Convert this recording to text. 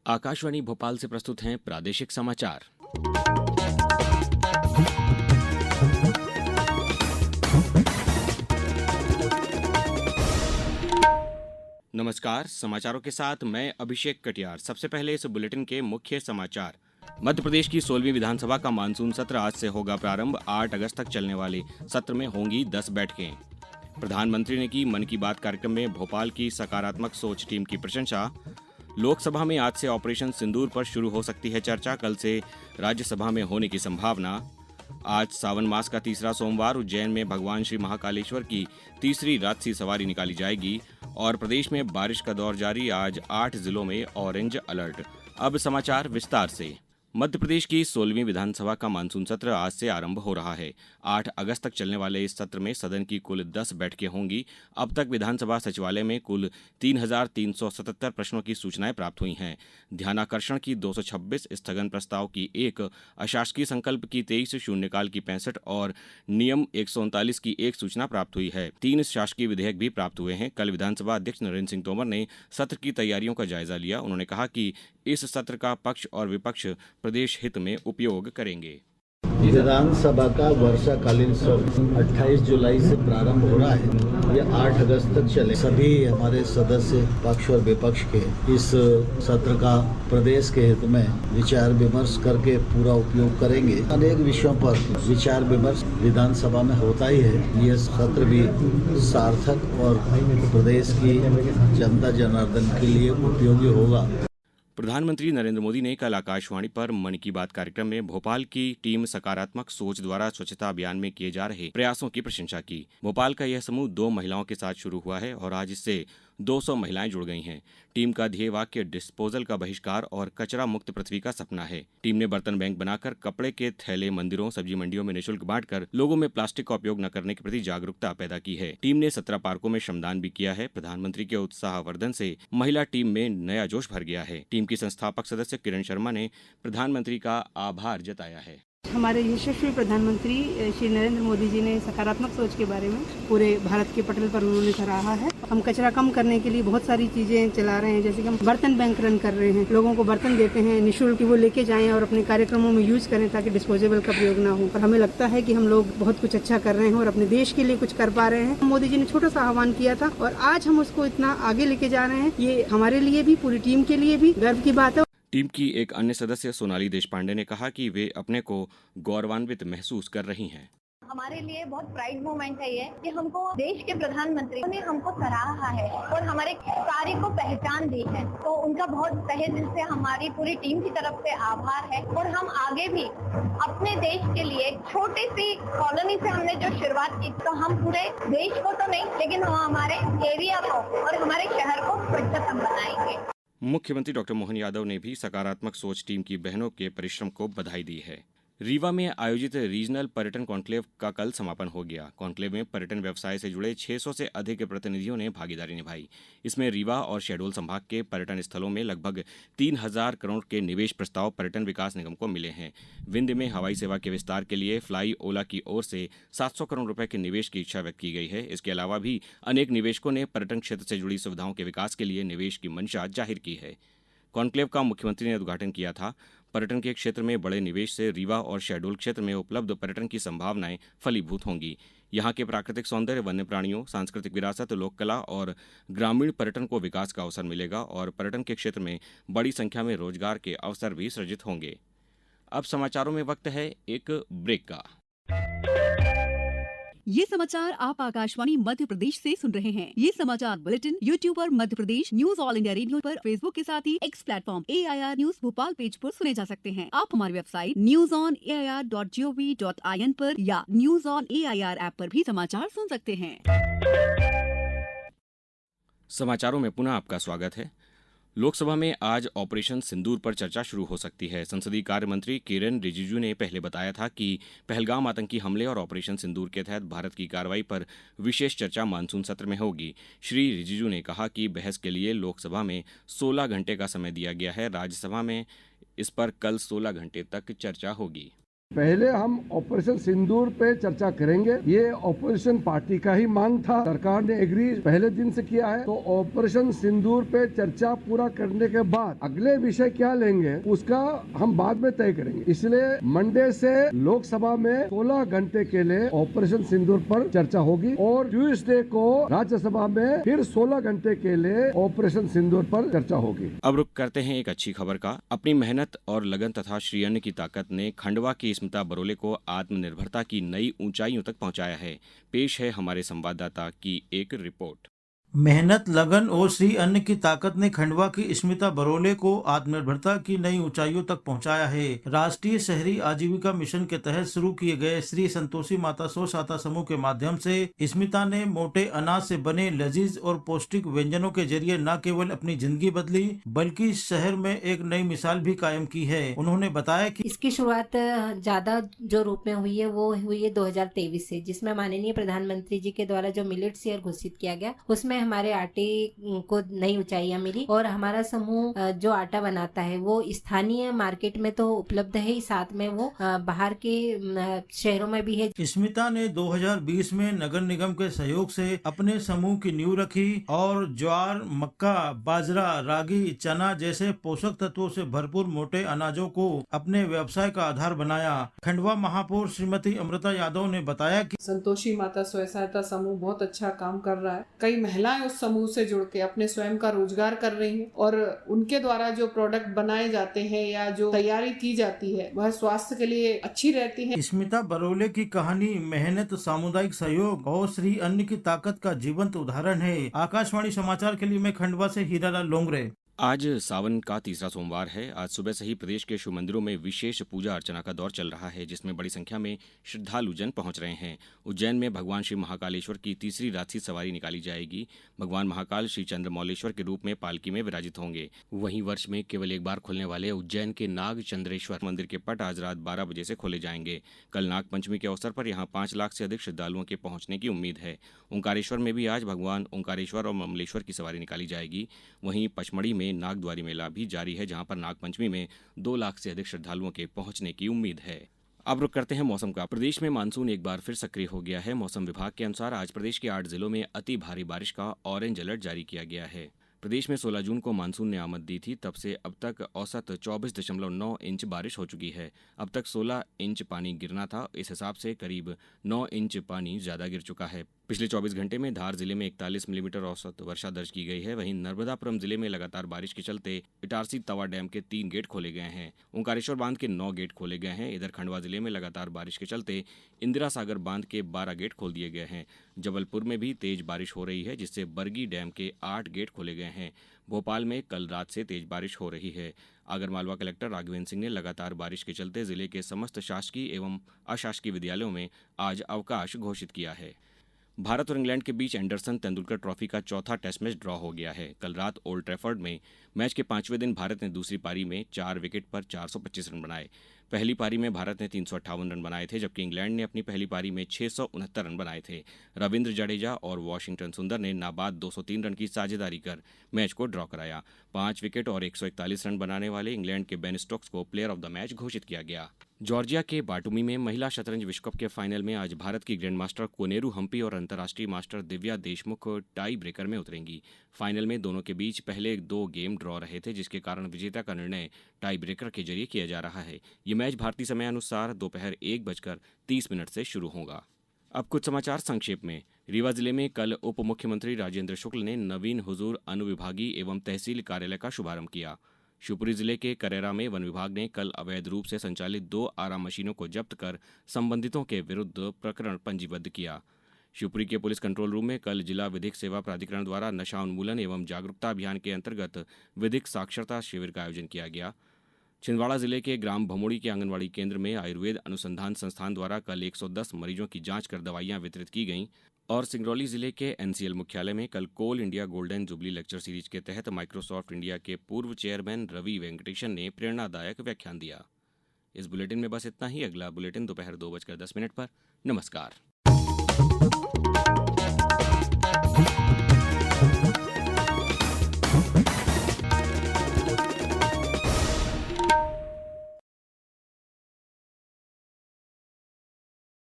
आकाशवाणी भोपाल से प्रस्तुत हैं प्रादेशिक समाचार। नमस्कार, समाचारों के साथ मैं अभिषेक कटियार। सबसे पहले इस बुलेटिन के मुख्य समाचार। मध्य प्रदेश की 16वीं विधानसभा का मानसून सत्र आज से होगा प्रारंभ। 8 अगस्त तक चलने वाले सत्र में होंगी 10 बैठकें। प्रधानमंत्री ने की मन की बात कार्यक्रम में भोपाल की सकारात्मक सोच टीम की प्रशंसा। लोकसभा में आज से ऑपरेशन सिंदूर पर शुरू हो सकती है चर्चा। कल से राज्यसभा में होने की संभावना। आज सावन मास का तीसरा सोमवार। उज्जैन में भगवान श्री महाकालेश्वर की तीसरी रात्रि सवारी निकाली जाएगी। और प्रदेश में बारिश का दौर जारी। आज 8 जिलों में ऑरेंज अलर्ट। अब समाचार विस्तार से। मध्य प्रदेश की 16वीं विधानसभा का मानसून सत्र आज से आरंभ हो रहा है। 8 अगस्त तक चलने वाले इस सत्र में सदन की कुल 10 बैठकें होंगी। अब तक विधानसभा सचिवालय में कुल 3,377 प्रश्नों की सूचनाएं प्राप्त हुई हैं। ध्यानाकर्षण की 226, स्थगन प्रस्ताव की 1, अशासकीय संकल्प की 23, शून्यकाल की 65 और नियम 139 की 1 सूचना प्राप्त हुई है। 3 शासकीय विधेयक भी प्राप्त हुए हैं। कल विधानसभा अध्यक्ष नरेंद्र सिंह तोमर ने सत्र की तैयारियों का जायजा लिया। उन्होंने कहा कि इस सत्र का पक्ष और विपक्ष प्रदेश हित में उपयोग करेंगे। विधानसभा का वर्षाकालीन सत्र 28 जुलाई से प्रारंभ हो रहा है। ये 8 अगस्त तक चले। सभी हमारे सदस्य पक्ष और विपक्ष के इस सत्र का प्रदेश के हित में विचार विमर्श करके पूरा उपयोग करेंगे। अनेक विषयों पर विचार विमर्श विधानसभा में होता ही है। ये सत्र भी सार्थक और प्रदेश की जनता जनार्दन के लिए उपयोगी होगा। प्रधानमंत्री नरेंद्र मोदी ने कल आकाशवाणी पर मन की बात कार्यक्रम में भोपाल की टीम सकारात्मक सोच द्वारा स्वच्छता अभियान में किए जा रहे प्रयासों की प्रशंसा की। भोपाल का यह समूह 2 महिलाओं के साथ शुरू हुआ है और आज इससे 200 महिलाएं जुड़ गई हैं। टीम का ध्येय वाक्य डिस्पोजल का बहिष्कार और कचरा मुक्त पृथ्वी का सपना है। टीम ने बर्तन बैंक बनाकर कपड़े के थैले मंदिरों, सब्जी मंडियों में निःशुल्क बांटकर लोगों में प्लास्टिक का उपयोग न करने के प्रति जागरूकता पैदा की है। टीम ने 17 पार्कों में श्रमदान भी किया है। प्रधानमंत्री के उत्साहवर्धन से महिला टीम में नया जोश भर गया है। टीम की संस्थापक सदस्य किरण शर्मा ने प्रधानमंत्री का आभार जताया है। हमारे यशस्वी प्रधानमंत्री श्री नरेंद्र मोदी जी ने सकारात्मक सोच के बारे में पूरे भारत के पटल पर उन्होंने सराहा है। हम कचरा कम करने के लिए बहुत सारी चीजें चला रहे हैं, जैसे कि हम बर्तन बैंक रन कर रहे हैं। लोगों को बर्तन देते हैं निःशुल्क, वो लेके जाएं और अपने कार्यक्रमों में यूज करें ताकि डिस्पोजेबल का प्रयोग ना हो। और हमें लगता है कि हम लोग बहुत कुछ अच्छा कर रहे हैं और अपने देश के लिए कुछ कर पा रहे हैं। मोदी जी ने छोटा सा आह्वान किया था और आज हम उसको इतना आगे लेके जा रहे हैं। ये हमारे लिए भी, पूरी टीम के लिए भी गर्व की बात है। टीम की एक अन्य सदस्य सोनाली देशपांडे ने कहा कि वे अपने को गौरवान्वित महसूस कर रही हैं। हमारे लिए बहुत प्राइड मोमेंट है ये कि हमको देश के प्रधानमंत्री ने हमको सराहा है और हमारे कार्य को पहचान दी है। तो उनका बहुत तहे दिल से हमारी पूरी टीम की तरफ से आभार है। और हम आगे भी अपने देश के लिए छोटी सी कॉलोनी से हमने जो शुरुआत की, तो हम पूरे देश को तो नहीं, लेकिन हम हमारे एरिया को और हमारे शहर को स्वच्छतम बनाएंगे। मुख्यमंत्री डॉक्टर मोहन यादव ने भी सकारात्मक सोच टीम की बहनों के परिश्रम को बधाई दी है। रीवा में आयोजित रीजनल पर्यटन कॉन्क्लेव का कल समापन हो गया। कॉन्क्लेव में पर्यटन व्यवसाय से जुड़े 600 से अधिक प्रतिनिधियों ने भागीदारी निभाई। इसमें रीवा और शहडोल संभाग के पर्यटन स्थलों में लगभग 3,000 करोड़ के निवेश प्रस्ताव पर्यटन विकास निगम को मिले हैं। विंध्य में हवाई सेवा के विस्तार के लिए फ्लाई ओला की ओर से 700 करोड़ रुपए के निवेश की इच्छा व्यक्त की गई है। इसके अलावा भी अनेक निवेशकों ने पर्यटन क्षेत्र से जुड़ी सुविधाओं के विकास के लिए निवेश की मंशा जाहिर की है। कॉन्क्लेव का मुख्यमंत्री ने उद्घाटन किया था। पर्यटन के क्षेत्र में बड़े निवेश से रीवा और शहडोल क्षेत्र में उपलब्ध पर्यटन की संभावनाएं फलीभूत होंगी। यहाँ के प्राकृतिक सौंदर्य, वन्य प्राणियों, सांस्कृतिक विरासत, लोक कला और ग्रामीण पर्यटन को विकास का अवसर मिलेगा और पर्यटन के क्षेत्र में बड़ी संख्या में रोजगार के अवसर भी सृजित होंगे। अब समाचारों में वक्त है एक ब्रेक का। ये समाचार आप आकाशवाणी मध्य प्रदेश से सुन रहे हैं। ये समाचार बुलेटिन YouTube पर Madhya Pradesh news All India Radio पर, फेसबुक के साथ ही X platform AIR news Bhopal page पर सुने जा सकते हैं। आप हमारी वेबसाइट newsonair.gov.in पर या न्यूज ऑन AIR ऐप पर भी समाचार सुन सकते हैं। समाचारों में पुनः आपका स्वागत है। लोकसभा में आज ऑपरेशन सिंदूर पर चर्चा शुरू हो सकती है। संसदीय कार्य मंत्री किरेन रिजिजू ने पहले बताया था कि पहलगाम आतंकी हमले और ऑपरेशन सिंदूर के तहत भारत की कार्रवाई पर विशेष चर्चा मानसून सत्र में होगी। श्री रिजिजू ने कहा कि बहस के लिए लोकसभा में 16 घंटे का समय दिया गया है। राज्यसभा में इस पर कल 16 घंटे तक चर्चा होगी। पहले हम ऑपरेशन सिंदूर पे चर्चा करेंगे। ये ऑपोजिशन पार्टी का ही मांग था, सरकार ने एग्री पहले दिन से किया है। तो ऑपरेशन सिंदूर पे चर्चा पूरा करने के बाद अगले विषय क्या लेंगे उसका हम बाद में तय करेंगे। इसलिए मंडे से लोकसभा में 16 घंटे के लिए ऑपरेशन सिंदूर पर चर्चा होगी और ट्यूसडे को राज्यसभा में फिर 16 घंटे के लिए ऑपरेशन सिंदूर पर चर्चा होगी। अब रुक करते हैं एक अच्छी खबर का। अपनी मेहनत और लगन तथा श्री अन्न की ताकत ने खंडवा की स्मिता बरोले को आत्मनिर्भरता की नई ऊंचाइयों तक पहुंचाया है। पेश है हमारे संवाददाता की एक रिपोर्ट। मेहनत, लगन और श्री अन्न की ताकत ने खंडवा की स्मिता बरोले को आत्मनिर्भरता की नई ऊंचाइयों तक पहुंचाया है। राष्ट्रीय शहरी आजीविका मिशन के तहत शुरू किए गए श्री संतोषी माता स्वसहायता समूह के माध्यम से स्मिता ने मोटे अनाज से बने लजीज और पौष्टिक व्यंजनों के जरिए न केवल अपनी जिंदगी बदली बल्कि शहर में एक नई मिसाल भी कायम की है। उन्होंने बताया कि इसकी शुरुआत ज्यादा जो रूप में हुई है वो हुई है 2023 से, जिसमें माननीय प्रधानमंत्री जी के द्वारा जो मिलेट्स ईयर घोषित किया गया उसमें हमारे आटे को नई ऊंचाइयां मिली और हमारा समूह जो आटा बनाता है वो स्थानीय मार्केट में तो उपलब्ध है, साथ में वो बाहर के शहरों में भी है। स्मिता ने 2020 में नगर निगम के सहयोग से अपने समूह की नींव रखी और ज्वार, मक्का, बाजरा, रागी, चना जैसे पोषक तत्वों से भरपूर मोटे अनाजों को अपने व्यवसाय का आधार बनाया। खंडवा महापौर श्रीमती अमृता यादव ने बताया कि संतोषी माता स्वयं सहायता समूह बहुत अच्छा काम कर रहा है। कई महिलाएं उस समूह से जुड़ के अपने स्वयं का रोजगार कर रही हैं और उनके द्वारा जो प्रोडक्ट बनाए जाते हैं या जो तैयारी की जाती है वह स्वास्थ्य के लिए अच्छी रहती है। स्मिता बरोले की कहानी मेहनत, सामुदायिक सहयोग और श्री अन्न की ताकत का जीवंत उदाहरण है। आकाशवाणी समाचार के लिए मैं खंडवा से हीरालाल लोंगरे। आज सावन का तीसरा सोमवार है। आज सुबह से ही प्रदेश के शिव मंदिरों में विशेष पूजा अर्चना का दौर चल रहा है, जिसमें बड़ी संख्या में श्रद्धालुजन पहुंच रहे हैं। उज्जैन में भगवान श्री महाकालेश्वर की तीसरी रात्रि सवारी निकाली जाएगी। भगवान महाकाल श्री चंद्रमौलेश्वर के रूप में पालकी में विराजित होंगे। वहीं वर्ष में केवल एक बार खुलने वाले उज्जैन के नाग चंद्रेश्वर मंदिर के पट आज रात 12 बजे से खोले जाएंगे। कल नाग पंचमी के अवसर पर यहां 5 लाख से अधिक श्रद्धालुओं के पहुंचने की उम्मीद है। ओंकारेश्वर में भी आज भगवान ओंकारेश्वर और ममलेश्वर की सवारी निकाली जाएगी। वहीं पचमढ़ी में नागद्वारी मेला भी जारी है, जहां पर नागपंचमी में 2 लाख से अधिक श्रद्धालुओं के पहुंचने की उम्मीद है। अब रुक करते हैं मौसम का। प्रदेश में मानसून एक बार फिर सक्रिय हो गया है। मौसम विभाग के अनुसार आज प्रदेश के 8 जिलों में अति भारी बारिश का ऑरेंज अलर्ट जारी किया गया है। प्रदेश में 16 जून को मानसून ने आमद दी थी। तब से अब तक औसत 24.9 इंच बारिश हो चुकी है। अब तक 16 इंच पानी गिरना था। इस हिसाब से करीब 9 इंच पानी ज्यादा गिर चुका है। पिछले 24 घंटे में धार जिले में 41 मिलीमीटर औसत वर्षा दर्ज की गई है। वहीं नर्मदापुरम जिले में लगातार बारिश के चलते इटारसी तवा डैम के 3 गेट खोले गए हैं। ओंकारेश्वर बांध के 9 गेट खोले गए हैं। इधर खंडवा जिले में लगातार बारिश के चलते इंदिरा सागर बांध के 12 गेट खोल दिए गए हैं। जबलपुर में भी तेज बारिश हो रही है, जिससे बरगी डैम के 8 गेट खोले गए हैं। भोपाल में कल रात से तेज बारिश हो रही है। आगरमालवा कलेक्टर राघवेंद्र सिंह ने लगातार बारिश के चलते जिले के समस्त शासकीय एवं अशासकीय विद्यालयों में आज अवकाश घोषित किया है। भारत और इंग्लैंड के बीच एंडरसन तेंदुलकर ट्रॉफी का चौथा टेस्ट मैच ड्रॉ हो गया है। कल रात ओल्ड ट्रैफर्ड में मैच के 5वें दिन भारत ने दूसरी पारी में 4 विकेट पर 425 रन बनाए। पहली पारी में भारत ने 358 रन बनाए थे, जबकि इंग्लैंड ने अपनी पहली पारी में 669 रन बनाए थे। रविंद्र जडेजा और वॉशिंगटन सुंदर ने नाबाद 203 रन की साझेदारी कर मैच को ड्रॉ कराया। 5 विकेट और 141 रन बनाने वाले इंग्लैंड के बेन स्टोक्स को प्लेयर ऑफ द मैच घोषित किया गया। जॉर्जिया के बाटुमी में महिला शतरंज विश्व कप के फाइनल में आज भारत की ग्रैंड मास्टर कोनेरू हम्पी और अंतर्राष्ट्रीय master Divya Deshmukh tie breaker में उतरेंगी। फाइनल में दोनों के बीच पहले 2 गेम ड्रॉ रहे थे, जिसके कारण विजेता का निर्णय टाई ब्रेकर के जरिए किया जा रहा है। ये मैच भारतीय समय अनुसार दोपहर 1:30 से शुरू होगा। अब कुछ समाचार संक्षेप में। रीवा जिले में कल उप मुख्यमंत्री राजेंद्र शुक्ल ने नवीन हुजूर अनुविभागीय एवं तहसील कार्यालय का शुभारंभ किया। शिवपुरी जिले के करेरा में वन विभाग ने कल अवैध रूप से संचालित 2 आरा मशीनों को जब्त कर संबंधितों के विरुद्ध प्रकरण पंजीबद्ध किया। शिवपुरी के पुलिस कंट्रोल रूम में कल जिला विधिक सेवा प्राधिकरण द्वारा नशा उन्मूलन एवं जागरूकता अभियान के अंतर्गत विधिक साक्षरता शिविर का आयोजन किया गया। छिंदवाड़ा जिले के ग्राम भमोड़ी के आंगनवाड़ी केंद्र में आयुर्वेद अनुसंधान संस्थान द्वारा कल 110 मरीजों की जांच कर दवाइयां वितरित की गईं। और सिंगरौली जिले के एनसीएल मुख्यालय में कल Coal India golden jubilee lecture series के तहत माइक्रोसॉफ्ट इंडिया के पूर्व चेयरमैन रवि वेंकटेशन ने प्रेरणादायक व्याख्यान दिया। इस बुलेटिन में बस इतना ही। अगला बुलेटिन दोपहर 2:10 पर। नमस्कार।